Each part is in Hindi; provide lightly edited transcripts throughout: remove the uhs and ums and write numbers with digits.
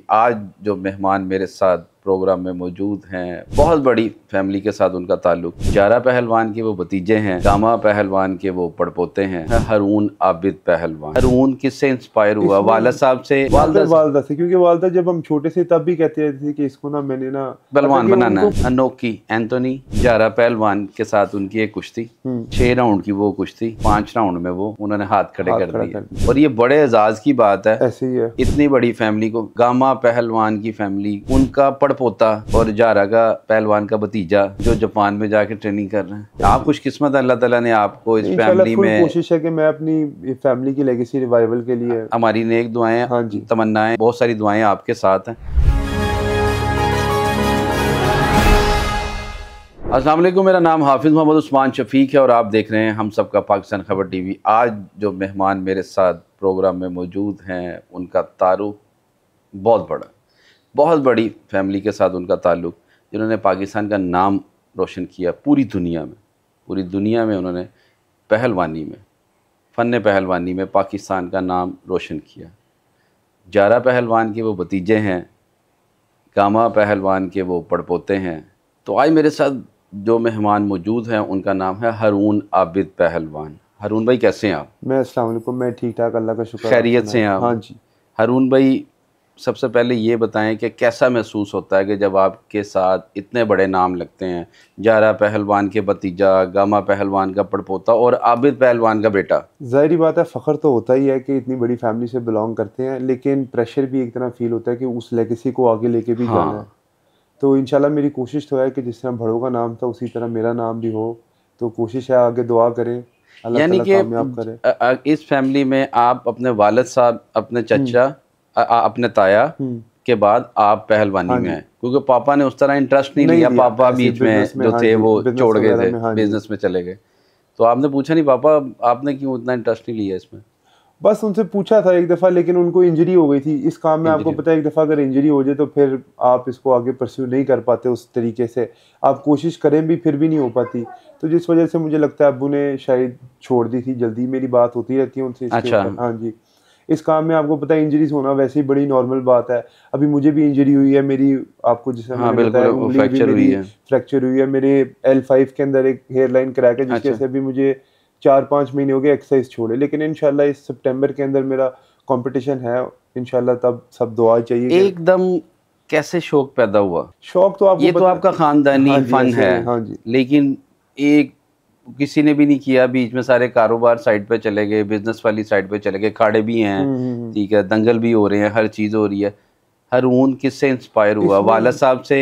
आज जो मेहमान मेरे साथ प्रोग्राम में मौजूद हैं, बहुत बड़ी फैमिली के साथ उनका ताल्लुक। जारा पहलवान के वो भतीजे हैं, गामा पहलवान के वो पड़पोते हैं, हरून आबिद पहलवान। हरून किससे इंस्पायर हुआ? वालिद साहब से, वालदा से, क्योंकि वालदा जब हम छोटे से तब भी कहते थे कि इसको ना मैंने ना पहलवान बनाना है। अनोखी एंथोनी जारा पहलवान के साथ उनकी एक कुश्ती, 6 राउंड की वो कुश्ती, 5 राउंड में वो उन्होंने हाथ खड़े कर दिए। और ये बड़े एजाज की बात है, ऐसे ही है। इतनी बड़ी फैमिली को, गामा पहलवान की फैमिली, उनका पड़पोता और जारा का पहलवान का भतीजा जो जापान में जाके ट्रेनिंग कर रहे हैं। आप खुशकिस्मत, अल्लाह ताला ने आपको इस फैमिली में। कोशिश है कि मैं अपनी फैमिली की लेगेसी रिवाइवल के लिए, हमारी नेक दुआएं, हाँ जी, तमन्नाएं, बहुत सारी दुआएं आपके साथ हैं। अस्सलाम वालेकुम, मेरा नाम हाफिज़ मोहम्मद उस्मान शफीक है और आप देख रहे हैं हम सबका पाकिस्तान खबर टीवी। आज जो मेहमान मेरे साथ प्रोग्राम में मौजूद हैं, उनका तारुफ बहुत बड़ा, बहुत बड़ी फैमिली के साथ उनका ताल्लुक़, जिन्होंने पाकिस्तान का नाम रोशन किया पूरी दुनिया में उन्होंने पहलवानी में, फ़न पहलवानी में पाकिस्तान का नाम रोशन किया। जारा पहलवान के वो भतीजे हैं, गामा पहलवान के वो पड़पोते हैं। तो आज मेरे साथ जो मेहमान मौजूद हैं, उनका नाम है हरून आबिद पहलवान। हरून भाई कैसे हैं आप? मैं अस्सलाम वालेकुम, मैं ठीक ठाक, अल्लाह का शुक्र। खैरियत से हैं आप? हाँ जी। हरून भाई, सबसे पहले ये बताएं कि कैसा महसूस होता है कि जब आपके साथ इतने बड़े नाम लगते हैं, जारा पहलवान के भतीजा, गामा पहलवान का पड़पोता और आबिद पहलवान का बेटा। ज़ाहिर बात है, फ़ख्र तो होता ही है कि इतनी बड़ी फैमिली से बिलोंग करते हैं, लेकिन प्रेशर भी एक तरह फील होता है कि उस लेगेसी को आगे लेके भी जाना है। तो इंशाल्लाह मेरी कोशिश तो है कि जिस तरह बड़ों का नाम था उसी तरह मेरा नाम भी हो। तो कोशिश है, आगे दुआ करें, अल्लाह ताला कामयाब करे। इस फैमिली में आप अपने वालिद साहब, अपने चचा, अपने ताया के बाद आप पहलवानी में हैं, क्योंकि पापा ने उस तरह इंटरेस्ट नहीं लिया। पापा बीच में जो थे वो छोड़ गए थे, बिजनेस में चले गए। तो आपने पूछा नहीं पापा आपने क्यों इतना इंटरेस्ट नहीं लिया इसमें? बस उनसे पूछा था एक दफ़ा, लेकिन उनको इंजरी हो गई थी इस काम में। आपको पता है, एक दफ़ा अगर इंजरी हो जाए तो फिर आप इसको आगे परस्यू नहीं कर पाते उस तरीके से। आप कोशिश करें भी फिर भी नहीं हो पाती। तो जिस वजह से मुझे लगता है अब्बू ने शायद छोड़ दी थी जल्दी। मेरी बात होती रहती है उनसे इसके ऊपर। हाँ जी, इस काम में आपको पता है इंजरीज होना वैसे ही बड़ी नॉर्मल बात है। अभी मुझे भी इंजरी हुई है, मेरी आपको जिसे फ्रैक्चर हुई है। मेरे L5 के अंदर एक हेयर लाइन क्रैक है, जिसके से भी मुझे 4-5 महीने हो गए एक्सरसाइज छोड़े। लेकिन इंशाल्लाह इस सितंबर के अंदर मेरा कंपटीशन है इंशाल्लाह, तब सब दुआ चाहिए। एकदम कैसे शौक पैदा हुआ? शौक तो आपको ये तो आपका खानदानी फन है। हाँ जी। लेकिन एक किसी ने भी नहीं किया, बीच में सारे कारोबार साइड पे चले गए, बिजनेस वाली साइड पे चले गए, खाड़े भी हैं, ठीक है, दंगल भी हो रहे हैं, हर चीज़ हो रही है। हरून किससे इंस्पायर हुआ? वालिद साहब से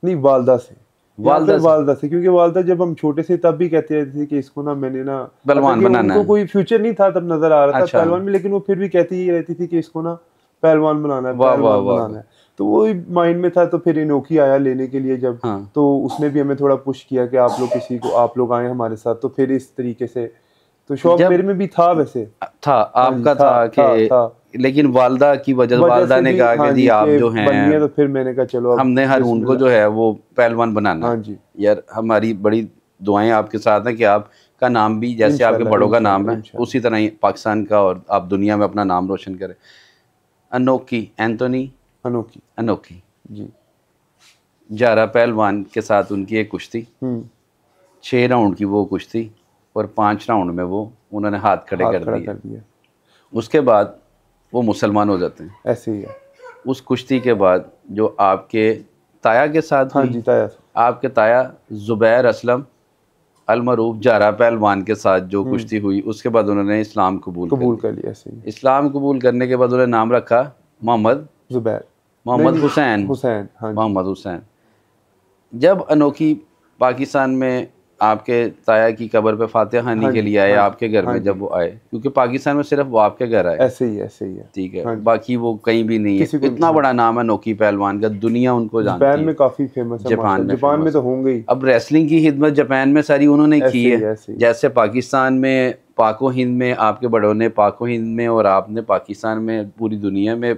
नहीं, वालदा से। वालदा से, क्योंकि वालदा जब हम छोटे से तब भी कहते थे कि इसको ना मैंने ना पहलवान बनाना है। उनको कोई फ्यूचर नहीं था तब नजर आ रहा था पहलवान में, लेकिन वो फिर भी कहती ही रहती थी कि इसको ना पहलवान बनाना है, पहलवान बनाना है। तो वो माइंड में था। तो फिर इनोकी आया लेने के लिए जब, तो उसने भी हमें थोड़ा पुश किया कि आप लोग आए हमारे साथ। तो फिर इस तरीके से तो शौक मेरे में भी था, वैसे था आपका था कि, लेकिन वालदा की वजह, वालदा ने कहा कि जी आप जो हैं, तो फिर मैंने कहा चलो हमने हरून को जो है वो पहलवान बनाना। हाँ जी यार, हमारी बड़ी दुआएं आपके साथ हैं कि आपका नाम भी जैसे आपके बड़ों का नाम है उसी तरह ही पाकिस्तान का और आप दुनिया में अपना नाम रोशन करें। अनोखी एंथोनी, अनोखी जी, जारा पहलवान के साथ उनकी एक कुश्ती, 6 राउंड की वो कुश्ती और 5 राउंड में वो उन्होंने हाथ खड़े कर दिए। उसके बाद वो मुसलमान हो जाते हैं। ऐसे ही है। उस कुश्ती के बाद जो आपके ताया के साथ, हाँ जी, ताया, आपके ताया ज़ुबैर असलम अलमरूफ जारा पहलवान के साथ जो कुश्ती हुई, उसके बाद उन्होंने इस्लाम कबूल कर लिया। ऐसे ही। इस्लाम कबूल करने के बाद उन्होंने नाम रखा मोहम्मद हुसैन। हाँ, मोहम्मद हुसैन। जब अनोखी पाकिस्तान में आपके ताया की कब्र पे फातिहा खानी के लिए आए, आपके घर में जब वो आए, क्योंकि पाकिस्तान में सिर्फ वो आपके घर आए, ऐसे ही है, ठीक है, बाकी वो कहीं भी नहीं है। इतना बड़ा नाम है अनोखी पहलवान का, दुनिया उनको जानती है। जापान में काफी फेमस है, जापान में तो होंगे ही। अब रेसलिंग की खिदमत जापान में सारी उन्होंने की है, जैसे पाकिस्तान में पाको हिंद में आपके बड़ों ने पाको हिंद में और आपने पाकिस्तान में पूरी दुनिया में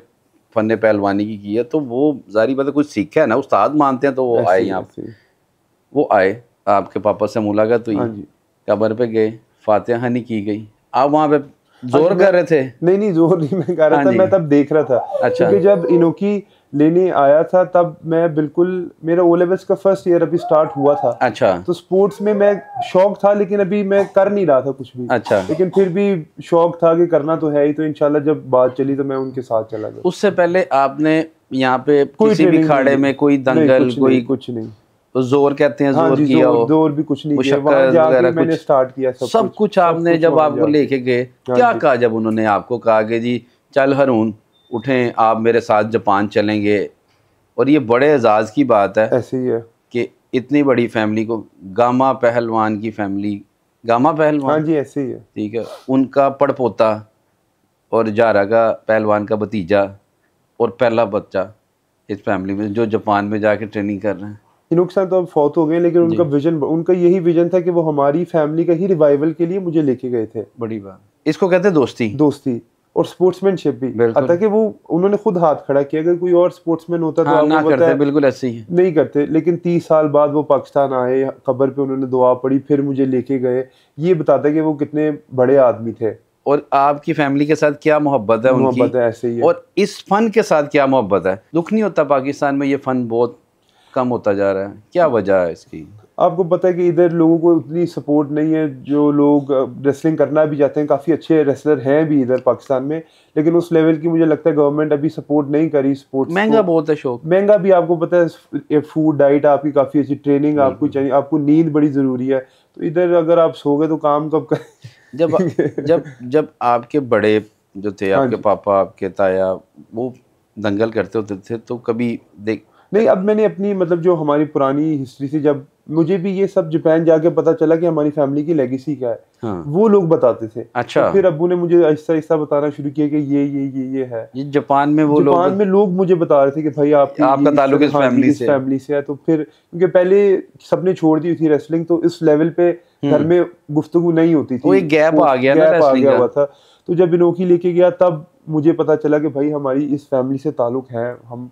फन पहलवानी की है। तो वो जारी बात है, कुछ सीखा है ना, उस्ताद मानते हैं। तो वो आए यहाँ, वो आए, आपके पापा से मुलाकात हुई, कब्र पे गए, फातिहा खानी की गई। आप वहाँ पे जोर कर रहे थे? नहीं, जोर नहीं मैं कर रहा था, मैं तब देख रहा था। क्योंकि जब इनोकी लेने आया था तब मैं बिल्कुल, मेरा ओ लेवल्स का फर्स्ट ईयर अभी स्टार्ट हुआ था। अच्छा। तो स्पोर्ट्स में मैं शौक था, लेकिन अभी मैं कर नहीं रहा था कुछ भी। अच्छा। लेकिन फिर भी शौक था कि करना तो है ही, तो इंशाल्लाह जब बात चली तो मैं उनके साथ चला गया। उससे पहले आपने यहाँ पे किसी भी खाड़े में कोई दंगल, कोई कुछ नहीं, तो जोर कहते हैं, हाँ जोर जी, किया हो, जोर भी कुछ नहीं किया, मुशक्कत वहाँ जाके वगैरह मैंने कुछ, स्टार्ट किया सब कुछ आपने जब आपको लेके गए, क्या कहा जब उन्होंने आपको कहा कि जी चल हारून उठें, आप मेरे साथ जापान चलेंगे? और ये बड़े एजाज़ की बात है, ऐसे ही है कि इतनी बड़ी फैमिली को, गामा पहलवान की फैमिली, गामा पहलवान, हाँ जी ऐसे ही है, ठीक है, उनका पड़पोता और जारा का पहलवान का भतीजा और पहला बच्चा इस फैमिली में जो जापान में जाके ट्रेनिंग कर रहे हैं। नुकसान तो अब फौत हो गए, लेकिन उनका विजन, उनका यही विजन था कि वो हमारी फैमिली का ही रिवाइवल के लिए मुझे लेके गए थे। बड़ी बात, इसको कहते हैं दोस्ती। दोस्ती और स्पोर्ट्समैनशिप भी, अतः कि वो उन्होंने खुद हाथ खड़ा किया। अगर कोई और स्पोर्ट्समैन होता तो आपको ना पता करते, है बिल्कुल ऐसे ही नहीं करते। लेकिन 30 साल बाद वो पाकिस्तान आए, कब्र पे उन्होंने दुआ पढ़ी, फिर मुझे लेके गए। ये बताता है कि वो कितने बड़े आदमी थे। और आपकी फैमिली के साथ क्या मोहब्बत है उनकी, मोहब्बत है ऐसे ही है। और इस फन के साथ क्या मोहब्बत है? दुख नहीं होता पाकिस्तान में ये फन बहुत कम होता जा रहा है, क्या वजह है इसकी? आपको पता है कि इधर लोगों को उतनी सपोर्ट नहीं है। जो लोग रेसलिंग करना भी चाहते हैं, काफ़ी अच्छे रेसलर हैं भी इधर पाकिस्तान में, लेकिन उस लेवल की मुझे लगता है गवर्नमेंट अभी सपोर्ट नहीं करी स्पोर्ट्स। महंगा बहुत है शौक, महंगा भी, आपको पता है फूड डाइट आपकी काफ़ी अच्छी, ट्रेनिंग आपको चाहिए, आपको नींद बड़ी ज़रूरी है। तो इधर अगर आप सोगे तो काम कब कर जब जब जब आपके बड़े जो थे, आपके पापा, आपके ताया, वो दंगल करते होते थे, तो कभी देख नहीं, अब मैंने अपनी मतलब जो हमारी पुरानी हिस्ट्री से, जब मुझे भी ये सब जापान जाके पता चला कि हमारी फैमिली की लेगेसी क्या है, हाँ। वो लोग बताते थे। अच्छा। तो फिर अब्बू ने मुझे आहिस्ता आहिस्ता बताना शुरू किया कि ये है। ये जापान में वो जापान में लोग मुझे बता रहे थे कि भाई आपका ताल्लुक इस फैमिली से है। तो फिर क्योंकि पहले सबने छोड़ दी थी रेसलिंग, तो इस लेवल पे घर में गुफ्तगू नहीं होती थी, एक गैप आ गया हुआ था। तो जब इनोकी लेके गया तब मुझे पता चला कि भाई हमारी इस फैमिली से ताल्लुक है, हम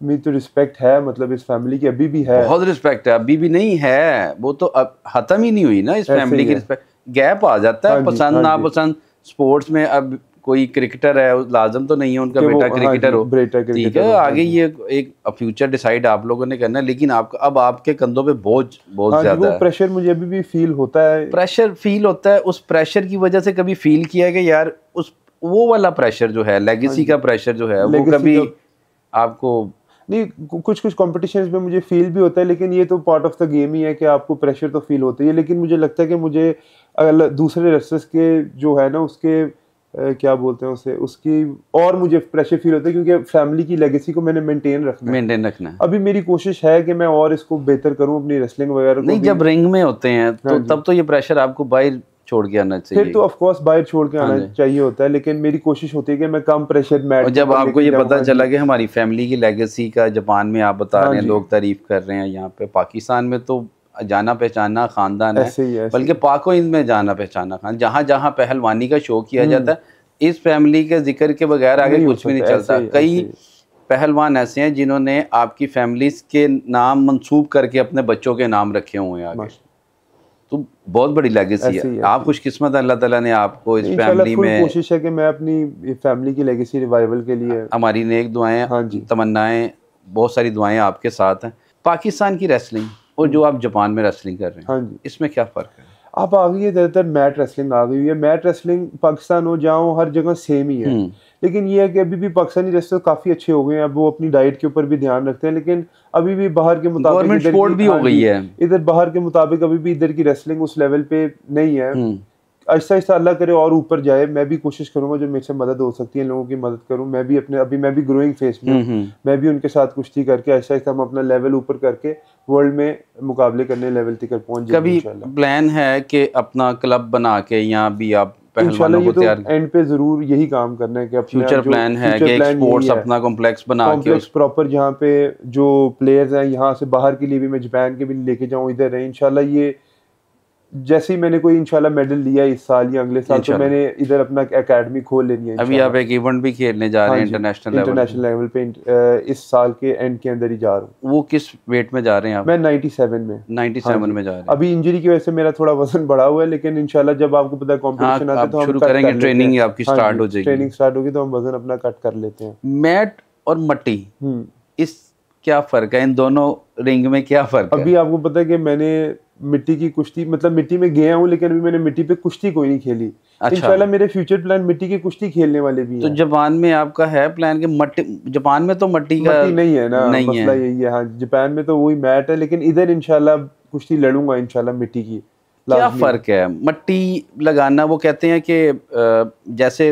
में तो रिस्पेक्ट है, मतलब इस फैमिली की अभी भी है, बहुत रिस्पेक्ट है, अभी भी नहीं है, वो तो अब खत्म ही नहीं हुई ना इस फैमिली की रिस्पेक्ट। गैप आ जाता है, पसंद नापसंद। स्पोर्ट्स में अब कोई क्रिकेटर है, लाजम तो नहीं है उनका बेटा क्रिकेटर हो, ठीक है, आगे ये एक फ्यूचर डिसाइड आप लोगों ने करना है, लेकिन आपका अब आपके कंधों पे बोझ बहुत ज्यादा है। प्रेशर मुझे अभी भी फील होता है, प्रेशर फील होता है। उस प्रेशर की वजह से कभी फील किया कि यार उस वो वाला प्रेशर जो है, लेगेसी का प्रेशर जो है, वो कभी आपको नहीं? कुछ कंपटीशंस में मुझे फील भी होता है, लेकिन ये तो पार्ट ऑफ द गेम ही है कि आपको प्रेशर तो फील होता ही है। लेकिन मुझे लगता है कि मुझे दूसरे रेसलर्स के जो है ना, उसके क्या बोलते हैं उसे, उसकी और मुझे प्रेशर फील होता है, क्योंकि फैमिली की लेगेसी को मैंने मेंटेन रखना है। अभी मेरी कोशिश है कि मैं और इसको बेहतर करूं, अपनी रेसलिंग वगैरह को। नहीं, जब रिंग में होते हैं तो तब तो ये प्रेशर आपको बाहर छोड़ के आना चाहिए, फिर तो ऑफ कोर्स बाहर छोड़ के आना चाहिए होता है, लेकिन मेरी कोशिश होती है कि मैं कम प्रेशर में। और जब आपको ये पता चला कि हमारी फैमिली की लेगेसी का जापान में आप बता रहे हैं, लोग तारीफ कर रहे हैं, यहाँ पे पाकिस्तान में तो जाना पहचाना खानदान है, बल्कि पाको हिंद में जाना पहचाना खान, जहाँ जहाँ पहलवानी का शो किया जाता है, इस फैमिली के जिक्र के बगैर आगे कुछ भी नहीं चलता। कई पहलवान ऐसे हैं जिन्होंने आपकी फैमिली के नाम मंसूब करके अपने बच्चों के नाम रखे हुए हैं आगे, तो बहुत बड़ी लेगेसी है। आप खुशकिस्मत, अल्लाह ताला ने आपको इस फैमिली में। कोशिश है कि मैं अपनी फैमिली की लेगेसी रिवाइवल के लिए, हमारी नेक दुआएं, तमन्नाएं, बहुत सारी दुआएं आपके साथ हैं। पाकिस्तान की रेसलिंग और जो आप जापान में रेसलिंग कर रहे हैं, इसमें क्या फ़र्क है? आप आ गई है, ज़्यादातर मैट रेसलिंग आ गई है। मैट रेसलिंग पाकिस्तान हो जाओ, हर जगह सेम ही है, लेकिन ये है कि अभी भी पाकिस्तानी रेसलर काफ़ी अच्छे हो गए हैं। अब वो अपनी डाइट के ऊपर भी ध्यान रखते हैं, लेकिन अभी भी बाहर के मुताबिक सपोर्ट भी हो गई है। इधर बाहर के मुताबिक अभी भी इधर की रेसलिंग उस लेवल पे नहीं है। आहिस्ता आहिस्ता अल्लाह करे और ऊपर जाए। मैं भी कोशिश करूंगा जो मेरे से मदद हो सकती है, लोगों की मदद करूं। मैं भी मैं भी ग्रोइंग फेज में हूं, मैं भी उनके साथ कुश्ती करके आहिस्ता आहिस्ता हम अपना लेवल ऊपर करके वर्ल्ड में मुकाबले करने लेवल तक पहुंच जाएंगे इंशाल्लाह। कभी प्लान है कि अपना क्लब बना के यहाँ भी आप पहलवानों को तैयार? एंड पे जरूर यही काम करना है कि फ्यूचर प्लान है कि एक स्पोर्ट्स अपना कॉम्प्लेक्स बना के प्रॉपर, जहाँ पे जो प्लेयर्स हैं यहाँ से बाहर के लिए भी मैं जापान के भी लेके जाऊँ, इधर है इंशाल्लाह। ये जैसे ही मैंने कोई इंशाल्लाह मेडल लिया इस साल या अगले साल, तो मैंने इधर अपना एकेडमी खोल लेनी है। अभी आप एक इवेंट भी खेलने जा रहे हैं इंटरनेशनल लेवल पे, इस साल के एंड के अंदर ही जा रहा हूँ। वो किस वेट में जा रहे हैं आप? मैं 97 में 97 में जा रहे हैं। अभी इंजरी की वजह से मेरा थोड़ा वजन बढ़ा हुआ है, लेकिन इंशाल्लाह जब आपको पता है कंपटीशन आता है तो हम शुरू करेंगे, ट्रेनिंग आपकी स्टार्ट हो जाएगी, ट्रेनिंग स्टार्ट होगी तो हम वजन अपना कट कर लेते हैं। मैट और मट्टी इस क्या फ़र्क है इन दोनों रिंग में, क्या फ़र्क है? अभी आपको पता है कि मैंने मिट्टी की कुश्ती, मतलब मिट्टी में गया हूँ, लेकिन अभी मैंने मिट्टी पे कुश्ती कोई नहीं खेली। अच्छा। इंशाल्लाह मेरे फ्यूचर प्लान मिट्टी की कुश्ती खेलने वाले भी तो हैं। जापान में आपका है प्लान कि मट्टी, जापान में तो मट्टी का मट्टी नहीं है ना, नहीं मसला है। यही है। हाँ, जापान में तो वही मैट है, लेकिन इधर इंशाल्लाह कुश्ती लड़ूंगा इंशाल्लाह मिट्टी की। क्या लाजमी। फ़र्क है मट्टी लगाना? वो कहते हैं कि जैसे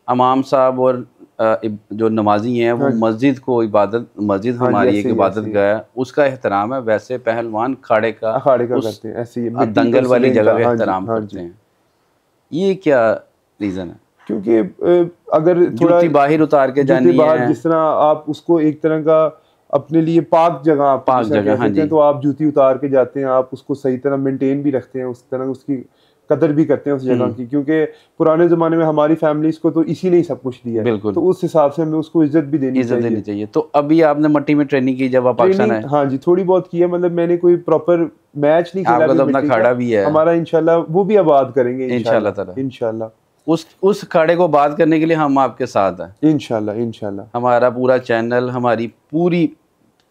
इमाम साहब और जो नमाजी हैं वो हाँ जी। मस्जिद को इबादत, मस्जिद हाँ जी, हमारी एक ऐसे ही इबादत ऐसे ही गाह है, उसका एहतराम है, वैसे पहलवान खाड़े का अखाड़े का उस करते हैं, ऐसे ही मिट्टी दंगल और वाली सलें जगह का। का हाँ जी, एहतराम हाँ करते जी। हैं। ये क्या रीज़न है? क्योंकि अगर थोड़ा जूती बाहर उतार के जूते जानी बाहर, है, जिस तरह आप उसको एक तरह का अपने लिए पाक जगह आप पाक जिसे कह जगह, हाँ सकते जी। हैं, तो आप जूती उतार के जाते हैं, आप उसको सही तरह मेंटेन भी रखते हैं, उस तरह उसकी कदर भी करते हैं उस जगह की, क्योंकि पुराने ज़माने में हमारी फैमिलीज़ को तो इसी ने ही सब कुछ दिया है, बिल्कुल तो उस हिसाब से हमें उसको इज्जत भी देनी इज्जत देनी चाहिए। चाहिए। तो अभी आपने मट्टी में ट्रेनिंग की जब आप पाकिस्तान ट्रेनिंग आए? हाँ जी, थोड़ी बहुत की है, मतलब मैंने कोई प्रॉपर मैच नहीं खेला आपका अभी तो अपना मिट्टी अखाड़ा का। भी है हमारा इंशाल्लाह वो भी आबाद करेंगे इंशाल्लाह इंशाल्लाह, ताला। इंशाल्लाह, उस अखाड़े को बात करने के लिए हम आपके साथ हैं। इंशाल्लाह, इंशाल्लाह। हमारा पूरा चैनल, हमारी पूरी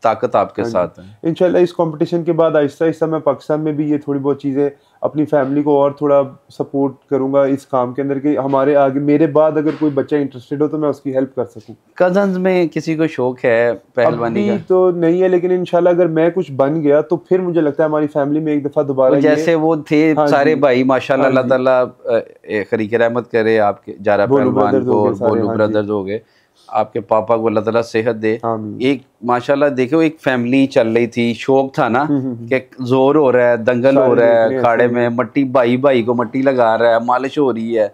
ताकत आपके हाँ जी, साथ है। इंशाल्लाह इस कंपटीशन के बाद आहिस्ता-आहिस्ता मैं पाकिस्तान में भी ये थोड़ी बहुत चीज़ें अपनी फैमिली को और थोड़ा सपोर्ट करूँगा इस काम के अंदर, कि हमारे आगे मेरे बाद अगर कोई बच्चा इंटरेस्टेड हो तो मैं उसकी हेल्प कर सकूँ। कज़न्स में किसी को शौक है पहलवानी अभी का? तो नहीं है, लेकिन इंशाल्लाह अगर मैं कुछ बन गया तो फिर मुझे लगता है हमारी फैमिली में एक दफ़ा वो दोबारा ये। जैसे वो थे हाँ सारे जी, भाई माशाल्लाह, हाँ अल्लाह जी, ताला खरीक रहमत करे आपके जारा भोलू पहलवान ब्रदर्स को हो गए और सारे। भोलू हाँ जी, ब्रदर्स हो गए, आपके पापा को अल्लाह ताला सेहत दे। आमीन। एक माशाल्लाह देखो एक फैमिली चल रही थी, शौक था ना कि जोर हो रहा है, दंगल हो सारे रहा देख है रहे हैं अखाड़े ऐसे में, ही। मट्टी भाई भाई को मट्टी लगा रहा है, मालिश हो रही है।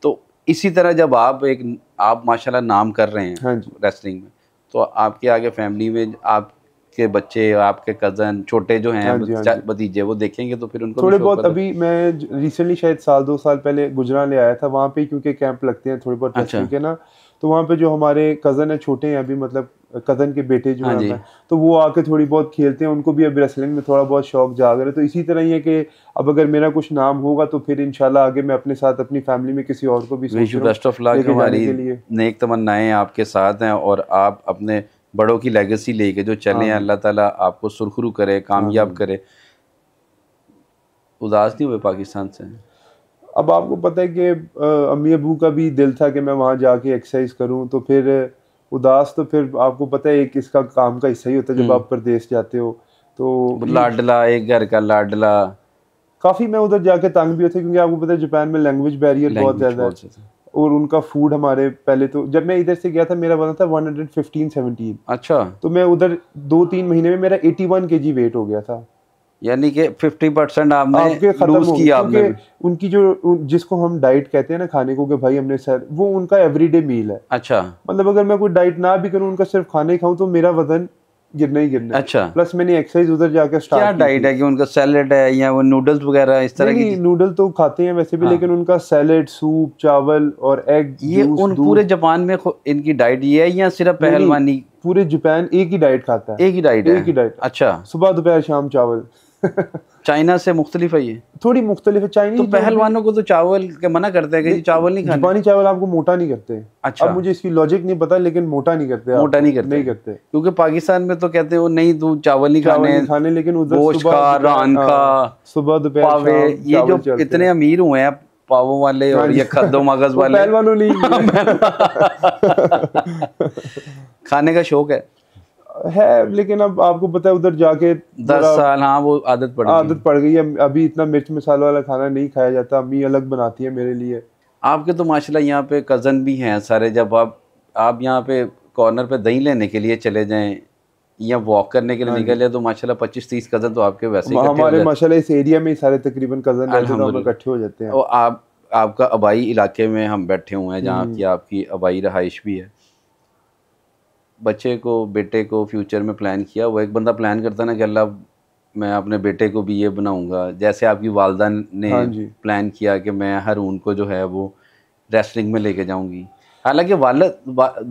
तो इसी तरह जब आप माशाल्लाह नाम कर रहे हैं हाँ जी, रेसलिंग में, तो आपके आगे फैमिली में आपके बच्चे, आपके कज़न छोटे जो हैं हाँ जी, हाँ जी। भतीजे, वो देखेंगे तो फिर उनको भी थोड़े शौक बहुत पैदा। अभी मैं रिसेंटली शायद साल 2 साल पहले गुजरात आया था, वहाँ पे क्योंकि कैंप लगते हैं थोड़े बहुत अच्छा। रेसलिंग के ना, तो वहाँ पे जो हमारे कज़न है, छोटे हैं अभी, मतलब कज़न के बेटे जो हाँ हैं जी। मैं, तो वो आके थोड़ी बहुत खेलते हैं, उनको भी अभी रेसलिंग में थोड़ा बहुत शौक जाग रहा है। तो इसी तरह ही है कि अब अगर मेरा कुछ नाम होगा तो फिर इंशाल्लाह आगे मैं अपने साथ अपनी फैमिली में किसी और को भी सोच विश यू रहा बेस्ट ऑफ हूँ लक। लेके जाने हमारी के लिए। नेक तमन्नाएं आपके साथ हैं और आप अपने बड़ों की लेगेसी लेके जो चले हैं, आमीन, अल्लाह ताला आपको सुरखरू करे, कामयाब आमीन। करे। उदास नहीं हुए पाकिस्तान से? अब आपको पता है कि अम्मी अबू का भी दिल था कि मैं वहाँ जाके एक्सरसाइज करूँ, तो फिर उदास तो फिर आपको पता है एक इसका काम का हिस्सा ही होता है जब आप प्रदेश जाते हो। तो ये लाडला, एक घर का लाडला। काफ़ी मैं उधर जाके तंग भी होता, क्योंकि आपको पता है जापान में लैंग्वेज बैरियर बहुत लैंग्वेज ज़्यादा है, बहुत ज़्यादा। और उनका फूड हमारे पहले तो जब मैं इधर से गया था मेरा वजन था 115-17, अच्छा, तो मैं उधर 2-3 महीने में मेरा 81 केजी वेट हो गया था। यानी कि 50% आपने आपके खत्म लूज हो गए, किया आपने भी। क्योंकि उनकी जो जिसको हम डाइट कहते हैं ना खाने को, कि भाई हमने सर, वो उनका एवरीडे मील है। अच्छा मतलब अगर मैं कोई डाइट ना भी करूं, उनका सिर्फ खाना ही खाऊं, तो मेरा वजन गिरना ही गिरना है। अच्छा। प्लस मैंने एक्सरसाइज उधर जाकर क्या स्टार्ट की डाइट थी। है कि उनका सैलेड है या वो नूडल्स वगैरह इस तरह नहीं की नहीं, चीज? नूडल तो खाते हैं वैसे भी, हाँ। लेकिन उनका सैलेड, सूप, चावल और एग, ये जूस, उन पूरे दूध। जापान में इनकी डाइट ये है या सिर्फ नहीं नहीं, पहलवानी? पूरे जापान एक ही डाइट खाता है। एक ही डाइट है? एक ही डाइट, अच्छा। सुबह दोपहर शाम चावल। चाइना से मुख्तलिफ है ये? थोड़ी मुख्तलिफ है तो चाइनीज। पहलवानों को तो चावल के मना करते हैं कि जी चावल नहीं खाने। जापानी चावल आपको मोटा नहीं करते। अच्छा। अब मुझे इसकी लॉजिक नहीं पता, लेकिन मोटा नहीं करते। मोटा आपको नहीं करते? नहीं करते, क्योंकि पाकिस्तान में तो कहते हैं वो नहीं, तू चावल नहीं चावल खाने, नहीं खाने, लेकिन उधर गोश्त सुबह खा, दोपहर, रान खा, सुबह दोपहर पावे। शाम ये जो चावल चलते इतने हैं। अमीर हुए हैं पावों वाले हाँ और जी। ये खद्दो मगज वो वाले, पहलवानों ने खाने का शौक है, लेकिन अब आपको पता है उधर जाके 10 साल, हाँ वो आदत पड़ गई। आदत पड़ गई है। अभी इतना मिर्च मसाला वाला खाना नहीं खाया जाता, अम्मी अलग बनाती है मेरे लिए। आपके तो माशाल्लाह यहाँ पे कज़न भी हैं सारे। जब आप यहाँ पे कॉर्नर पे दही लेने के लिए चले जाएं या वॉक करने के लिए निकले तो माशाल्लाह 25-30 कज़न तो आपके वैसे ही इकट्ठे हो हमारे जाते माशाल्लाह इस एरिया में ही सारे तकरीबन कजन रहते हैं, तो हम अल्हम्दुलिल्लाह। इकट्ठे हो जाते हैं। और आपका आबाई इलाके में हम बैठे हुए हैं जहाँ की आपकी आबाई रहाइश भी है। बच्चे को, बेटे को फ्यूचर में प्लान किया, वो एक बंदा प्लान करता ना कि अल्लाह मैं अपने बेटे को भी ये बनाऊंगा, जैसे आपकी वालदा ने हाँ जी। प्लान किया कि मैं हारून को जो है वो रेसलिंग में लेके जाऊंगी। हालांकि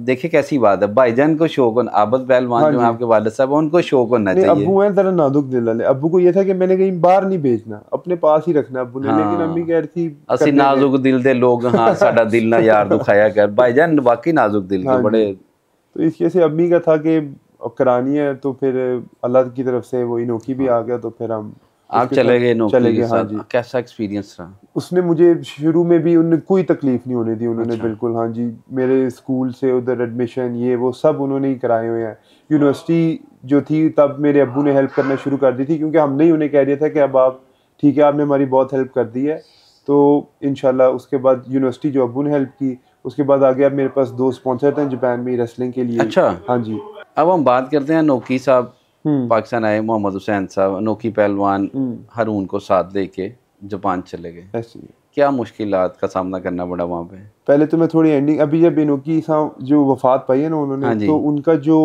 देखे कैसी बात है, भाईजान को शौक होना, आबद पहलवान हाँ जो जी। आपके वालिद साहब उनको शौक होना नहीं, चाहिए। अब्बू हैं जरा नाजुक दिल वाले। अब्बू को ये था कि मैंने कहीं बाहर नहीं भेजना, अपने पास ही रखना अब्बू ने, लेकिन अम्मी कह रही थी असि नाजुक दिल दे लोग, हाँ साडा दिल ना यार दुखाया कर। भाईजान वाकई नाजुक दिल के हाँ बड़े। तो इसके से अम्मी का था कि करानी है तो फिर अल्लाह की तरफ से वो इनोकी भी आ गया, तो फिर हम आप चले गए नौकरी के हाँ साथ। जी। कैसा एक्सपीरियंस रहा? उसने मुझे शुरू में भी उन्होंने कोई तकलीफ नहीं होने दी उन्होंने। अच्छा। बिल्कुल हाँ जी, मेरे स्कूल से उधर एडमिशन ये वो सब उन्होंने ही कराए हुए हैं। यूनिवर्सिटी जो थी तब मेरे अब्बू ने हेल्प करना शुरू कर दी थी, क्योंकि हमने ही उन्हें कह दिया था कि अब आप ठीक है, आपने हमारी बहुत हेल्प कर दी है, तो इंशाल्लाह। उसके बाद यूनिवर्सिटी जो अब्बू ने हेल्प की, उसके बाद आगे अब मेरे पास 2 स्पॉन्सर थे जापान में रेसलिंग के लिए। अच्छा। हाँ जी। अब हम बात करते हैं नोकी साहब पाकिस्तान आए, मोहम्मद हुसैन साहब नोकी पहलवान हारून को साथ लेके जापान चले गए। ऐसे क्या मुश्किलात का सामना करना पड़ा वहाँ पे? पहले तो मैं थोड़ी एंडिंग, अभी जब इनोकी साहब जो वफात पाई है ना उन्होंने, हाँ जी। तो उनका जो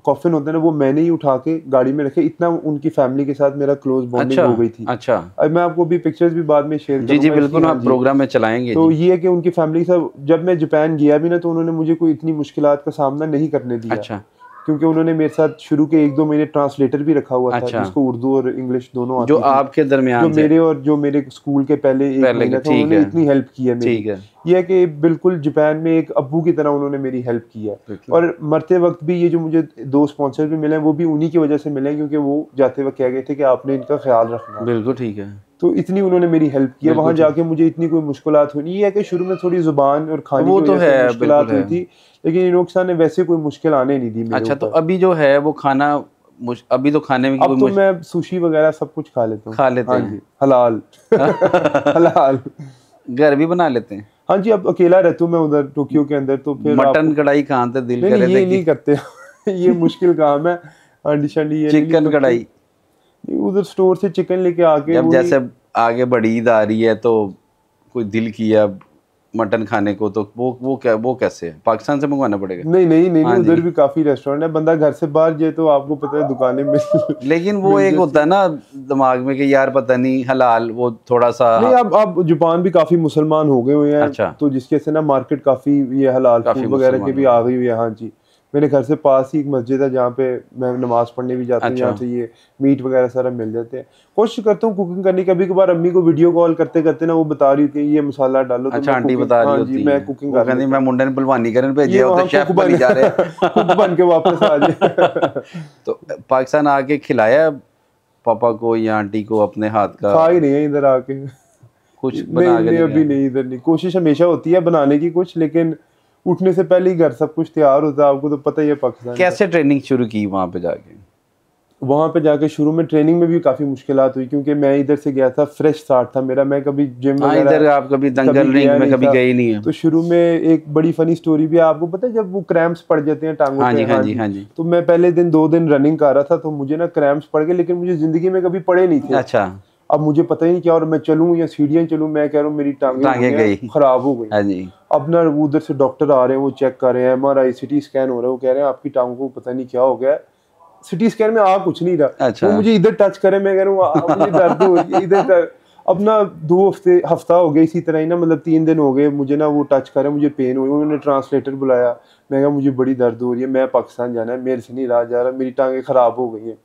कॉफिन होता है ना वो मैंने ही उठा के गाड़ी में रखे। इतना उनकी फैमिली के साथ मेरा क्लोज बॉन्डिंग हो गई थी। अच्छा। अब मैं आपको भी पिक्चर्स भी बाद में शेयर जी करूंगा। जी बिल्कुल, आप प्रोग्राम में चलाएंगे। तो ये है कि उनकी फैमिली के साथ जब मैं जापान गया भी ना, तो उन्होंने मुझे कोई इतनी मुश्किलात का सामना नहीं करने दिया। अच्छा। क्योंकि उन्होंने मेरे साथ शुरू के 1-2 महीने ट्रांसलेटर भी रखा हुआ था, जिसको उर्दू और इंग्लिश दोनों आती जो थी। आपके दरमियान जो मेरे और जो मेरे स्कूल के पहले 1 महीना था, उन्होंने इतनी हेल्प की है मेरी। ये है कि बिल्कुल जापान में एक अब्बू की तरह उन्होंने मेरी हेल्प की है। और मरते वक्त भी ये जो मुझे 2 स्पॉन्सर भी मिले, वो भी उन्हीं की वजह से मिले, क्योंकि वो जाते वक्त कह गए थे कि आपने इनका ख्याल रखना। बिल्कुल ठीक है। तो इतनी उन्होंने मेरी हेल्प की है। वहाँ जाके मुझे इतनी कोई मुश्किलात हुई नहीं। ये है कि शुरू में थोड़ी जुबान और खाने की वजह से मुश्किलात हुई थी, लेकिन इनोकी साहब ने वैसे कोई मुश्किल आने नहीं दी मेरे अच्छा। तो ऊपर। अभी जो है वो खाना अभी तो खाने में अब तो मैं सुशी वगैरह सब कुछ खा लेता हूँ। खा लेते हैं? जी, हलाल। हलाल। घर भी बना लेते हैं? हाँ जी, अब अकेला रहता हूँ मैं उधर टोक्यो के अंदर, तो फिर मटन कढ़ाई कहाँ से दिल करे? ये नहीं करते। ये मुश्किल काम है। अंडी शंडी ये चिकन कढ़ाई उधर स्टोर से चिकन लेके आके, जब जैसे आगे बड़ी ईद आ रही है तो कोई दिल किया मटन खाने को, तो वो कैसे है? पाकिस्तान से मंगवाना पड़ेगा? नहीं, उधर भी काफी रेस्टोरेंट है। बंदा घर से बाहर जाए तो आपको पता है दुकानें में लेकिन वो एक होता है ना दिमाग में कि यार पता नहीं हलाल, वो थोड़ा सा नहीं। अब जापान भी काफी मुसलमान हो गए हुए हैं। अच्छा। तो जिसके से ना मार्केट काफी ये हलाल फूड वगैरह की भी आ गई हुई है। हाँ जी, मेरे घर से पास ही एक मस्जिद है जहाँ पे मैं नमाज पढ़ने भी जाता हूँ। यहाँ से ये मीट वगैरह सारा मिल जाते हैं। कोशिश करता हूँ कुकिंग करने की। कभी कभार अम्मी को वीडियो कॉल करते करते ना वो बता रही थी ये मसाला डालो। अच्छा, आंटी बता रही होती है। मैं कुकिंग कर रही हूँ। मैं मुंडे ने भलवानी करने भेजे होते, शेफ बन जा रहे कुक बन के वापस आ जाए। तो पाकिस्तान आके खिलाया पापा को या आंटी को अपने हाथ का? खा ही नहीं है इधर आके कुछ बना के? अभी नहीं, इधर नहीं। कोशिश हमेशा होती है बनाने की कुछ, लेकिन उठने से पहले ही घर सब कुछ तैयार होता है। आपको तो पता ही है पाकिस्तान। कैसे ट्रेनिंग शुरू की वहाँ पे जाके? वहाँ पे जाके शुरू में ट्रेनिंग में भी काफ़ी मुश्किलात हुई, क्योंकि मैं इधर से गया था, फ्रेश स्टार्ट था मेरा। मैं कभी जिम वगैरह इधर आप कभी दंगल रिंग में कभी गए नहीं है? तो शुरू में एक बड़ी फनी स्टोरी भी है। आपको पता है जब वो क्रैम्प्स पड़ जाते हैं टांगों पे? हाँ जी। तो मैं पहले दिन 2 दिन रनिंग कर रहा था, तो मुझे ना क्रैम्प्स पड़ गए, लेकिन मुझे जिंदगी में कभी पड़े नहीं थे। अच्छा। अब मुझे पता ही नहीं क्या, और मैं चलूँ या सीढ़ियाँ चलूँ, मैं कह रहा हूँ मेरी टांगे खराब हो गई। हाँ जी। अब ना उधर से डॉक्टर आ रहे हैं, वो चेक कर रहे हैं, MRI CT स्कैन हो रहा है। वो कह रहे हैं आपकी टांगों को पता नहीं क्या हो गया। CT स्कैन में आ कुछ नहीं रहा। अच्छा। वो मुझे इधर टच करे, मैं कह रहा हूँ मुझे दर्द हो रही है इधर। अब ना 2 हफ्ता हो गया इसी तरह ही ना, मतलब 3 दिन हो गए मुझे ना वो टच करे, मुझे पेन हुई। उन्होंने ट्रांसलेटर बुलाया, मैं कहा मुझे बड़ी दर्द हो रही है, मैं पाकिस्तान जाना है, मेरे से नहीं रहा जा रहा, मेरी टांगें खराब हो गई हैं।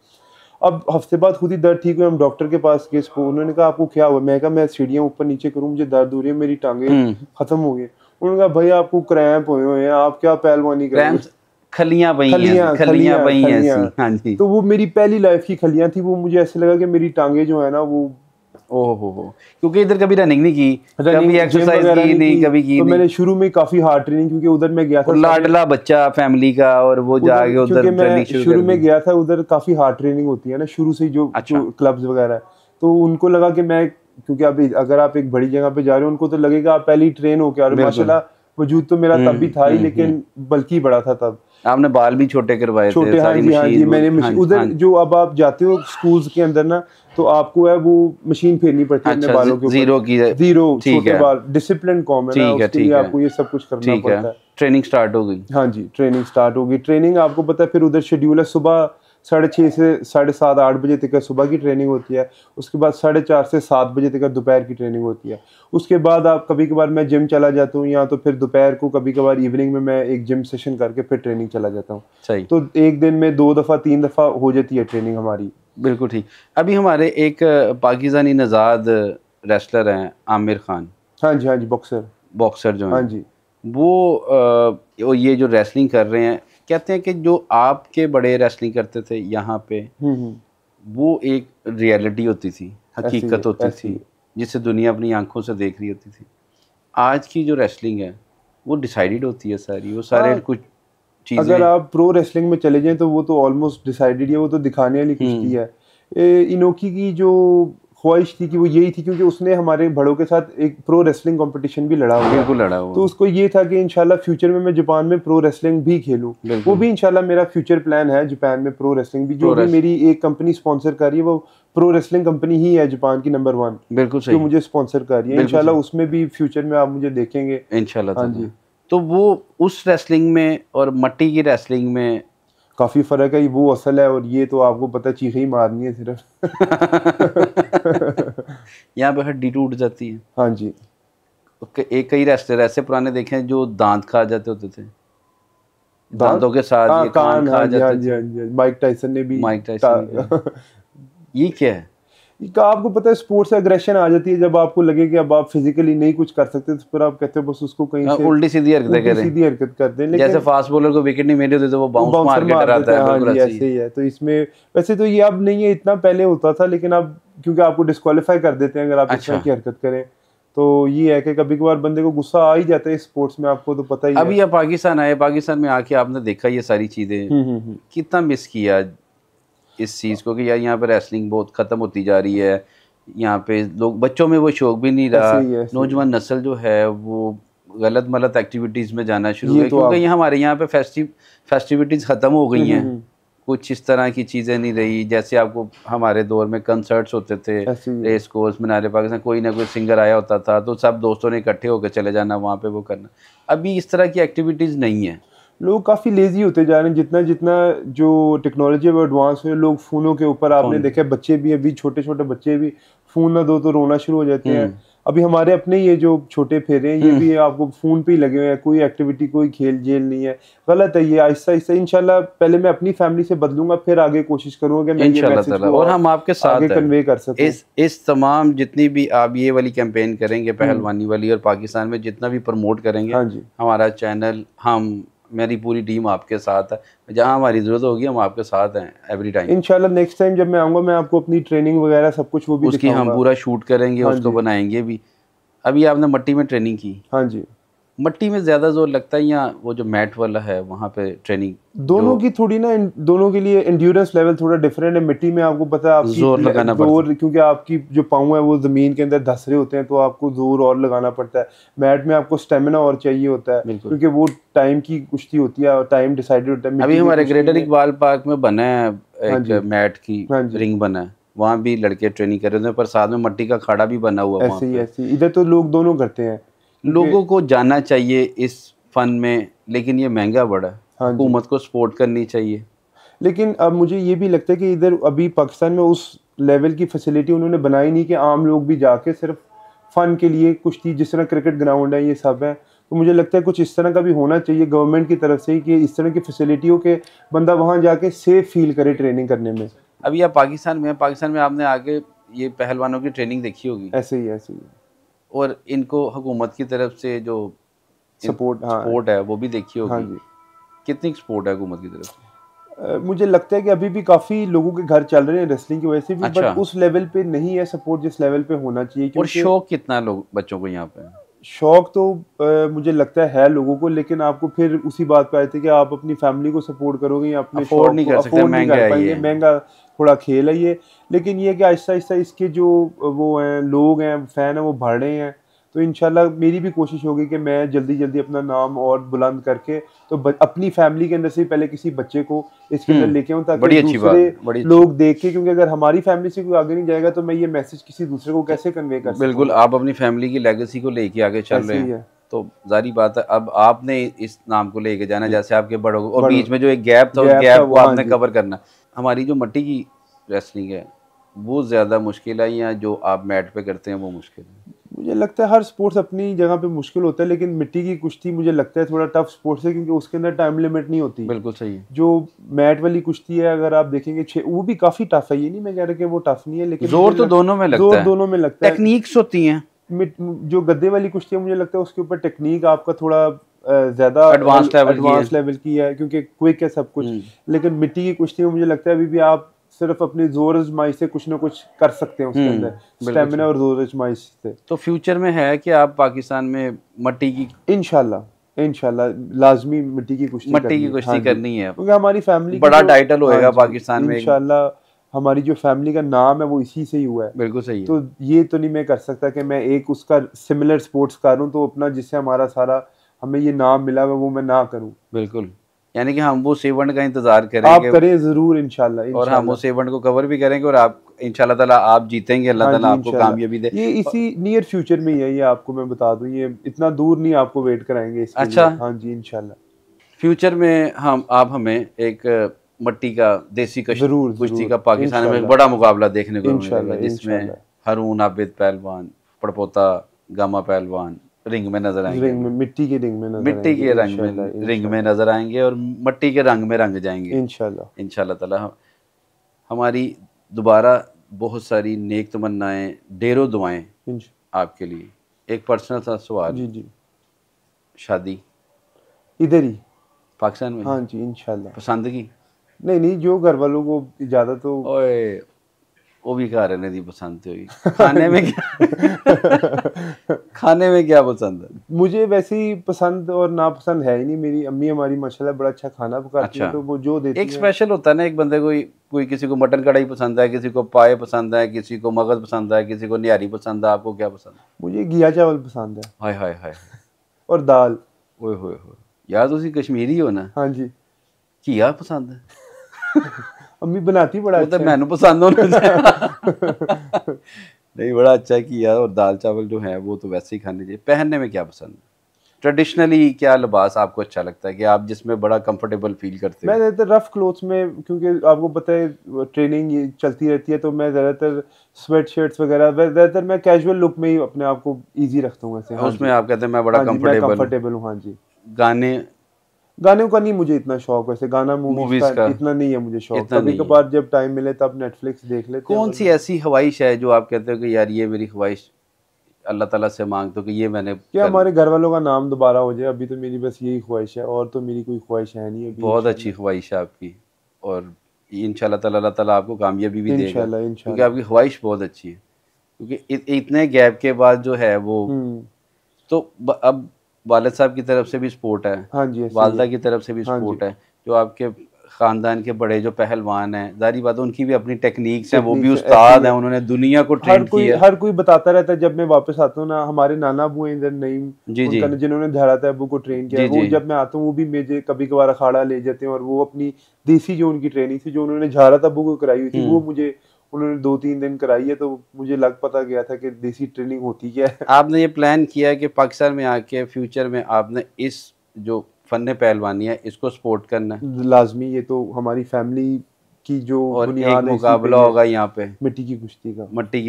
अब हफ्ते बाद खुद ही दर्द ठीक हुई। हम डॉक्टर के पास गए, उन्होंने कहा आपको क्या हुआ? मैं कहा मैं सीढ़ियाँ ऊपर नीचे करूँ, मुझे दर्द हो रही है, मेरी टांगें खत्म हो गई। उन्होंने कहा भाई आपको क्रैम्प हुए हैं, आप क्या पहलवानी करेंगे? खलियां पई हैं। हाँ जी। तो वो मेरी पहली लाइफ की खलियां थी। वो मुझे ऐसे लगा कि मेरी टांगे जो है ना वो ओहो, क्योंकि इधर कभी रनिंग नहीं की, कभी एक्सरसाइज की नहीं, कभी की तो नहीं। मैंने शुरू में काफी हार्ड ट्रेनिंग, क्योंकि उधर मैं गया था लाडला बच्चा फैमिली का, और वो जाके उधर ट्रेनिंग शुरू में गया था। उधर काफी हार्ड ट्रेनिंग होती है ना शुरू से, जो क्लब्स वगैरह। तो उनको लगा कि मैं, क्योंकि अभी अगर आप एक बड़ी जगह पे जा रहे हो, उनको तो लगेगा आप पहले ही ट्रेन हो के आ रहे हो। माशाल्लाह वजूद तो मेरा तब भी था ही, लेकिन बल्कि बड़ा था तब। आपने बाल भी छोटे करवाए थे? हाँ जी, मैंने उधर जो अब आप जाते हो स्कूल्स के अंदर ना, तो आपको है वो मशीन फेरनी पड़ती है अपने बालों के ऊपर। जीरो छोटे बाल, डिसिप्लिन कॉम है ना, उसके लिए आपको ये सब कुछ करना पड़ता है। ट्रेनिंग स्टार्ट हो गई? हाँ जी, ट्रेनिंग स्टार्ट हो गई। ट्रेनिंग आपको पता है फिर उधर शेड्यूल है, सुबह 6:30 से 7:30 8 बजे तक सुबह की ट्रेनिंग होती है। उसके बाद 4:30 से 7 बजे तक दोपहर की ट्रेनिंग होती है। उसके बाद आप कभी कभार मैं जिम चला जाता हूँ, या तो फिर दोपहर को कभी कभार इवनिंग में मैं एक जिम सेशन करके फिर ट्रेनिंग चला जाता हूँ। सही। तो एक दिन में 2 दफ़ा 3 दफ़ा हो जाती है ट्रेनिंग हमारी। बिल्कुल ठीक। अभी हमारे एक पाकिस्तानी नज़ाद रेसलर हैं आमिर खान। हाँ जी, बॉक्सर जो हैं। हाँ जी। वो ये जो रेसलिंग कर रहे हैं, कहते हैं कि जो आपके बड़े रेसलिंग करते थे यहाँ पे, वो एक रियलिटी होती थी, हकीकत होती थी, जिसे दुनिया अपनी आंखों से देख रही होती थी। आज की जो रेसलिंग है वो डिसाइडेड होती है सारी, वो सारे कुछ चीज़ें। अगर आप प्रो रेसलिंग में चले जाएं तो वो तो ऑलमोस्ट डिसाइडेड है, वो तो दिखाने वाली कुश्ती है। इनोकी की जो ख्वाहिश थी कि वो यही थी, क्योंकि उसने हमारे बड़ों के साथ एक प्रो रेसलिंग कंपटीशन भी लड़ा हुआ है, बिल्कुल लड़ा हुआ, तो उसको ये था कि इंशाल्लाह फ्यूचर में मैं जापान में प्रो रेसलिंग भी खेलूं। वो भी इंशाल्लाह मेरा फ्यूचर प्लान है, जापान में प्रो रेसलिंग भी। जो भी मेरी एक कंपनी स्पॉन्सर कर रही है वो प्रो रेसलिंग कंपनी ही है जापान की नंबर 1, बिल्कुल सही, जो मुझे स्पॉन्सर कर रही है। इंशाल्लाह उसमें भी फ्यूचर में आप मुझे देखेंगे इंशाल्लाह। हाँ जी। तो वो उस रेसलिंग में और मट्टी की रेसलिंग में काफ़ी फ़र्क है, वो असल है और ये तो आपको पता चीखें ही मारनी है सिर्फ। यहाँ पे हड्डी टूट जाती है। हाँ जी। एक कई रेसलर ऐसे पुराने देखे हैं जो दांत खा जाते होते थे, दांतों के साथ ये कान खा जाते थे। माइक टाइसन ने भी। ये क्या है? आपको पता है स्पोर्ट्स एग्रेशन आ जाती है जब आपको लगे कि अब आप फिजिकली नहीं कुछ कर सकते, तो फिर आप कहते हो बस उसको कहीं से उल्टी सीधी हरकत करते हैं। जैसे फास्ट बॉलर को विकेट नहीं मिली होती तो वो बाउंस मार के डराता है। हाँ जी, ऐसे ही है। तो इसमें वैसे तो ये अब नहीं है, इतना पहले होता था, लेकिन अब क्योंकि आपको डिस्क्वालीफाई कर देते हैं अगर आप इस तरह की हरकत करें, तो ये है कि कभी कभार बंदे को गुस्सा आ ही जाता है स्पोर्ट्स में, आपको तो पता ही है। अभी आप पाकिस्तान आए, पाकिस्तान में आके आपने देखा ये सारी चीजें, कितना मिस किया इस चीज को कि यार यहाँ पे रेसलिंग बहुत खत्म होती जा रही है। यहाँ पे लोग, बच्चों में वो शौक भी नहीं रहा, नौजवान नस्ल जो है वो गलत मलत एक्टिविटीज में जाना शुरू हुआ, क्योंकि हमारे यहाँ पे फेस्टिविटीज खत्म हो गई हैं, कुछ इस तरह की चीज़ें नहीं रही। जैसे आपको हमारे दौर में कंसर्ट्स होते थे, रेस कोर्स, मीनार पाकिस्तान, कोई ना कोई सिंगर आया होता था तो सब दोस्तों ने इकट्ठे होकर चले जाना वहाँ पे वो करना। अभी इस तरह की एक्टिविटीज़ नहीं है, लोग काफ़ी लेजी होते जा रहे हैं। जितना जितना जो टेक्नोलॉजी वो एडवांस हुई, लोग फ़ोनों के ऊपर, आपने देखा बच्चे भी, अभी छोटे छोटे बच्चे भी फ़ोन ना दो तो रोना शुरू हो जाते हैं। अभी हमारे अपने ये जो छोटे फेरे हैं ये भी आपको फ़ोन पे ही लगे हुए हैं, कोई एक्टिविटी कोई खेल जेल नहीं है। गलत है ये। आहिस्ता आहिस्ता इंशाल्लाह पहले मैं अपनी फैमिली से बदलूंगा, फिर आगे कोशिश करूंगा कि मैं ये मैसेज को और हम आपके साथ आगे कन्वे कर सकूं। इस तमाम जितनी भी आप ये वाली कैंपेन करेंगे पहलवानी वाली, और पाकिस्तान में जितना भी प्रमोट करेंगे, हाँ जी, हमारा चैनल, मेरी पूरी टीम आपके साथ है। जहाँ हमारी जरूरत होगी हम आपके साथ हैं एवरी टाइम। इंशाल्लाह नेक्स्ट टाइम जब मैं आऊँगा मैं आपको अपनी ट्रेनिंग वगैरह सब कुछ वो भी उसकी हम पूरा शूट करेंगे, उसको बनाएंगे भी। अभी आपने मट्टी में ट्रेनिंग की? हाँ जी। मट्टी में ज़्यादा जोर लगता है या वो जो मैट वाला है वहाँ पे ट्रेनिंग? दोनों की थोड़ी ना, दोनों के लिए एंड्योरेंस लेवल थोड़ा डिफरेंट है। मिट्टी में आपको पता है आपकी जोर लगाना पड़ता है, क्योंकि आपकी जो पाँव है वो ज़मीन के अंदर धस रहे होते हैं, तो आपको जोर और लगाना पड़ता है। मैट में आपको स्टेमिना और चाहिए होता है, क्योंकि वो टाइम की कुश्ती होती है और टाइम डिसाइडेड होता है। अभी हमारे ग्रेटर इकबाल पार्क में बना है एक मैट की रिंग बना है, वहाँ भी लड़के ट्रेनिंग कर रहे हैं, पर साथ में मट्टी का खाड़ा भी बना हुआ है। ऐसे ही इधर तो लोग दोनों करते हैं। लोगों को जाना चाहिए इस फन में, लेकिन ये महंगा बड़ा है। हुकूमत को सपोर्ट करनी चाहिए। लेकिन अब मुझे ये भी लगता है कि इधर अभी पाकिस्तान में उस लेवल की फैसिलिटी उन्होंने बनाई नहीं कि आम लोग भी जाके सिर्फ फन के लिए कुश्ती, जिस तरह क्रिकेट ग्राउंड है ये सब है, तो मुझे लगता है कुछ इस तरह का भी होना चाहिए गवर्नमेंट की तरफ से कि इस तरह की फैसिलिटी हो कि बंदा वहाँ जाके सेफ फील करे ट्रेनिंग करने में। अभी आप पाकिस्तान में आपने आगे ये पहलवानों की ट्रेनिंग देखी होगी। ऐसे ही और इनको हुकूमत की तरफ से जो सपोर्ट है वो भी देखी होगी। हाँ जी। कितनी सपोर्ट है हुकूमत की तरफ से? मुझे लगता है कि अभी भी काफ़ी लोगों के घर चल रहे हैं रेसलिंग की वजह से भी। अच्छा। बट उस लेवल पे नहीं है सपोर्ट जिस लेवल पे होना चाहिए। और शौक कितना लोग बच्चों को यहाँ पे? शौक तो मुझे लगता है लोगों को, लेकिन आपको फिर उसी बात पे आए थे कि आप अपनी फैमिली को सपोर्ट करोगे या अपने अफोर्ड नहीं कर सकते, महंगा थोड़ा खेल है ये। लेकिन ये कि आहिस्ता आहिस्ता इसके जो वो हैं लोग हैं, फैन हैं, वो बढ़ रहे हैं। तो इंशाल्लाह मेरी भी कोशिश होगी कि मैं जल्दी जल्दी अपना नाम और बुलंद करके तो अपनी फैमिली के अंदर से पहले किसी बच्चे को इसके अंदर लेके आऊँ, ताकि दूसरे लोग देख के, क्योंकि अगर हमारी फैमिली से कोई आगे नहीं जाएगा तो मैं ये मैसेज किसी दूसरे को कैसे कन्वे कर सकूं। बिल्कुल, आप अपनी फैमिली की लेगेसी को लेके आगे चल रहे हैं, तो जारी बात है अब आपने इस नाम को लेके जाना, जैसे आपके बड़ों को, और बीच में जो एक गैप था उस गैप को आपने कवर करना। हमारी जो मट्टी की रेसलिंग है वो ज़्यादा मुश्किल है या जो आप मैट पे करते हैं वो मुश्किल है? मुझे लगता है हर स्पोर्ट्स अपनी जगह पे मुश्किल होता है, लेकिन मिट्टी की कुश्ती मुझे लगता है थोड़ा टफ स्पोर्ट्स है, क्योंकि उसके अंदर टाइम लिमिट नहीं होती। बिल्कुल सही है। जो मैट वाली कुश्ती है अगर आप देखेंगे वो भी काफ़ी टफ है, ये नहीं मैं कह रहा कि वो टफ नहीं है, लेकिन जोर तो दोनों में लगता है। जोर दोनों में लगता है, टेक्निक्स होती हैं। जो गद्दे वाली कुश्ती है मुझे लगता है उसके ऊपर टेक्निक आपका थोड़ा ज्यादा एडवांस लेवल की है, क्योंकि क्विक है सब कुछ। लेकिन मिट्टी की कुश्ती में मुझे लगता है अभी भी आप सिर्फ अपनी जोर आजमाई से कुछ ना कुछ कर सकते हैं उसके अंदर, स्टेमिना और जोर आजमाई से। तो फ्यूचर में है कि आप पाकिस्तान में मट्टी की इंशाल्लाह लाजमी मिट्टी की कुश्ती करनी है, क्योंकि हमारी फैमिली बड़ा टाइटल होएगा पाकिस्तान में इंशाल्लाह। हमारी जो फैमिली का नाम है वो इसी से ही हुआ है। बिल्कुल सही है। तो ये तो नहीं मैं कर सकता कि मैं एक उसका सिमिलर स्पोर्ट्स करूं तो अपना जिससे हमारा सारा हमें ये नाम मिला है वो मैं ना करूं। बिल्कुल, यानी कि हम वो इवेंट का इंतजार करेंगे, आप करें जरूर इंशाल्लाह, और हम उस इवेंट को कवर भी करेंगे और आप इंशाल्लाह ताला आप जीतेंगे, अल्लाह ताला आपको कामयाबी दे। ये इसी नियर फ्यूचर में ही है, ये आपको मैं बता दूं, ये इतना दूर नहीं आपको वेट कराएंगे इसके अच्छा लिए। हाँ जी इंशाल्लाह फ्यूचर में आप हमें एक मट्टी का देसी कुश्ती का पाकिस्तान में बड़ा मुकाबला देखने को मिलेगा, जिसमें हारून आबिद पहलवान, पड़पोता गामा पहलवान रिंग में नजर आएंगे, मिट्टी के रिंग में नजर आएंगे और मट्टी के रंग में रंग जाएंगे इंशाल्लाह ताला। हमारी दोबारा बहुत सारी नेक तमन्नाएं, ढेरों दुआएं आपके लिए। एक पर्सनल सा सवाल, जी शादी इधर ही पाकिस्तान में? हाँ जी इंशाल्लाह। पसंद की? नहीं जो घर वालों को इजाजत हो। ओए वो भी खा रहे दी पसंद होगी। खाने में क्या खाने में क्या पसंद है? मुझे वैसे ही पसंद और नापसंद है ही नहीं। मेरी अम्मी हमारी माशाल्लाह बड़ा अच्छा खाना पकाती है, तो वो जो देती है। एक स्पेशल होता है ना, एक बंदे कोई किसी को मटन कढ़ाई पसंद है, किसी को पाए पसंद है, किसी को मगज पसंद है, किसी को निहारी पसंद है। आपको क्या पसंद है? मुझे घिया चावल पसंद है। हाय हाय हाय और दाल। ओए होए होए यार, तुसी कश्मीरी हो ना? हाँ जी। घिया पसंद है? अम्मी बनाती बड़ा अच्छा है। मैंने पसंद नहीं बड़ा अच्छा घिया और दाल चावल जो है वो तो वैसे ही खाने चाहिए। पहनने में क्या पसंद है? ट्रेडिशनली क्या लिबास आपको अच्छा लगता है कि आप जिसमें बड़ा कंफर्टेबल फील करते हैं? मैं ज़्यादातर रफ क्लोथ्स में, क्योंकि आपको पता है ट्रेनिंग चलती रहती है, तो मैं ज़्यादातर स्वेट शर्ट्स वगैरह, ज़्यादातर मैं कैजुअल लुक में ही अपने आप को इजी रखता हूँ वैसे। उसमें आप कहते हैं मैं बड़ा कंफर्टेबल हूँ। हाँ जी। गाने का नहीं मुझे इतना शौक, वैसे गाना मूवीज का इतना नहीं है मुझे शौक। कभी कभार जब टाइम मिले तब नेटफ्लिक्स देख लेते हैं। कौन सी ऐसी ख्वाहिश है जो आप कहते हो कि यार ये मेरी ख्वाहिश अल्लाह ताला से मांगते हो कि ये मैंने क्या हमारे घर वालों का नाम दोबारा हो जाए? अभी तो मेरी बस यही ख्वाहिश है, और तो मेरी कोई ख्वाहिश है नहीं अभी। बहुत अच्छी ख्वाहिश है आपकी, और इंशाल्लाह ताला अल्लाह ताला आपको कामयाबी भी देगा, क्योंकि आपकी ख्वाहिश बहुत अच्छी है। क्योंकि इतने गैप के बाद जो है वो तो अब वालिद साहब की तरफ से भी सपोर्ट है, हाँ जी, वालदा की तरफ से भी सपोर्ट है, जो आपके ख़ानदान के बड़े जो पहलवान हैं, जारी बात है उनकी भी अपनी टेक्निक्स हैं, वो भी उस्ताद हैं, उन्होंने दुनिया को ट्रेन किया। हर कोई बताता रहता है। जब मैं वापस आता हूँ ना, हमारे नाना अबू इधर नईम जिन्होंने धराता अबू को ट्रेन किया, वो जब मैं आता हूँ वो भी मुझे कभी कभार अखाड़ा ले जाते हैं, और वो अपनी देसी जो उनकी ट्रेनिंग थी जो उन्होंने झारत अबू को कराई हुई थी, वो मुझे उन्होंने 2-3 दिन कराई है, तो मुझे लग पता गया था कि देसी ट्रेनिंग होती क्या है। आपने ये प्लान किया है कि पाकिस्तान में आके फ्यूचर में आपने इस जो फन पहलवानी है इसको सपोर्ट करना है? लाजमी, ये तो हमारी फैमिली की जो बुनियाद है। मुकाबला होगा यहाँ पे मिट्टी की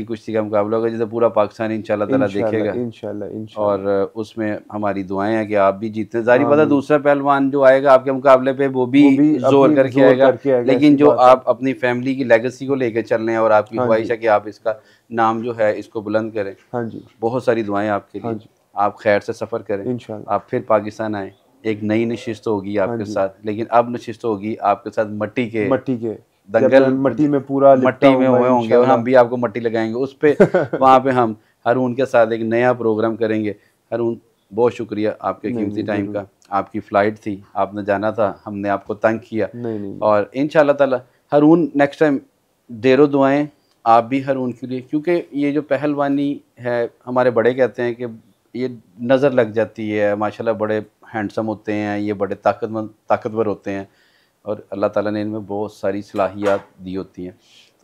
कुश्ती का मुकाबला होगा, जिसे पूरा पाकिस्तान इंशाल्लाह ताला देखेगा इंशाल्लाह। और उसमें हमारी दुआएं हैं कि आप भी जीतने। जारी बात है दूसरा पहलवान जो आएगा आपके मुकाबले पे वो भी जोर करके आएगा, लेकिन जो आप अपनी फैमिली की लेगेसी को लेकर चल रहे हैं और आपकी ख्वाहिश है कि आप इसका नाम जो है इसको बुलंद करें। हाँ जी, बहुत सारी दुआएं आपके लिए। आप खैर से सफ़र करें इंशाल्लाह। आप फिर पाकिस्तान आए, एक नई नशिस्त होगी आपके साथ, लेकिन अब नशिस्त होगी आपके साथ मट्टी के दंगल, मट्टी में पूरा मट्टी में हुए होंगे, और हम भी आपको मट्टी लगाएंगे उस पे। वहाँ पे हम हारून के साथ एक नया प्रोग्राम करेंगे। हारून बहुत शुक्रिया आपके कीमती टाइम का। आपकी फ़्लाइट थी, आपने जाना था, हमने आपको तंग किया, और इंशाल्लाह ताला हारून नेक्स्ट टाइम ढेरों दुआएं आप भी हारून के लिए, क्योंकि ये जो पहलवानी है हमारे बड़े कहते हैं कि ये नज़र लग जाती है। माशाल्लाह बड़े हैंडसम होते हैं, ये बड़े ताकतवर होते हैं, और अल्लाह ताला ने इनमें बहुत सारी सलाहियत दी होती हैं।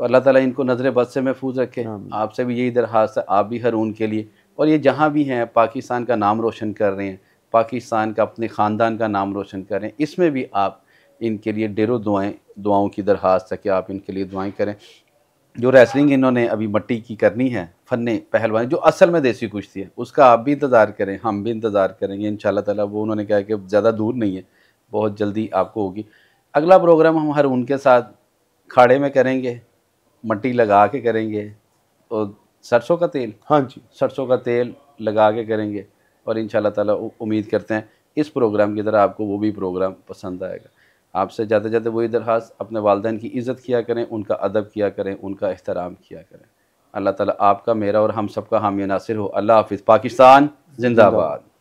तो अल्लाह ताला इनको नज़र बद से महफूज रखे। आपसे भी यही दरख्वास्त है, आप भी हारून के लिए, और ये जहाँ भी हैं पाकिस्तान का नाम रोशन कर रहे हैं, पाकिस्तान का अपने ख़ानदान का नाम रोशन कर रहे हैं, इसमें भी आप इनके लिए ढेरों दुआओं की दरख्वास्त है कि आप इनके लिए दुआएँ करें। जो रेसलिंग इन्होंने अभी मट्टी की करनी है, फन्ने पहलवानी जो असल में देसी कुश्ती है, उसका आप भी इंतज़ार करें, हम भी इंतज़ार करेंगे इंशाल्लाह ताला। वो उन्होंने कहा कि ज़्यादा दूर नहीं है, बहुत जल्दी आपको होगी। अगला प्रोग्राम हम हारून के साथ खाड़े में करेंगे, मट्टी लगा के करेंगे, और सरसों का तेल, हाँ जी, सरसों का तेल लगा के करेंगे, और इंशाल्लाह ताला उम्मीद करते हैं इस प्रोग्राम की तरह आपको वो भी प्रोग्राम पसंद आएगा। आपसे ज़्यादा ज़्यादा वही दरख्वास्त, अपने वालिदैन की इज़्ज़त किया करें, उनका अदब किया करें, उनका एहतराम किया करें। अल्लाह ताला आपका, मेरा और हम सबका हामी नासिर हो। अल्लाह हाफ़िज़। पाकिस्तान जिंदाबाद।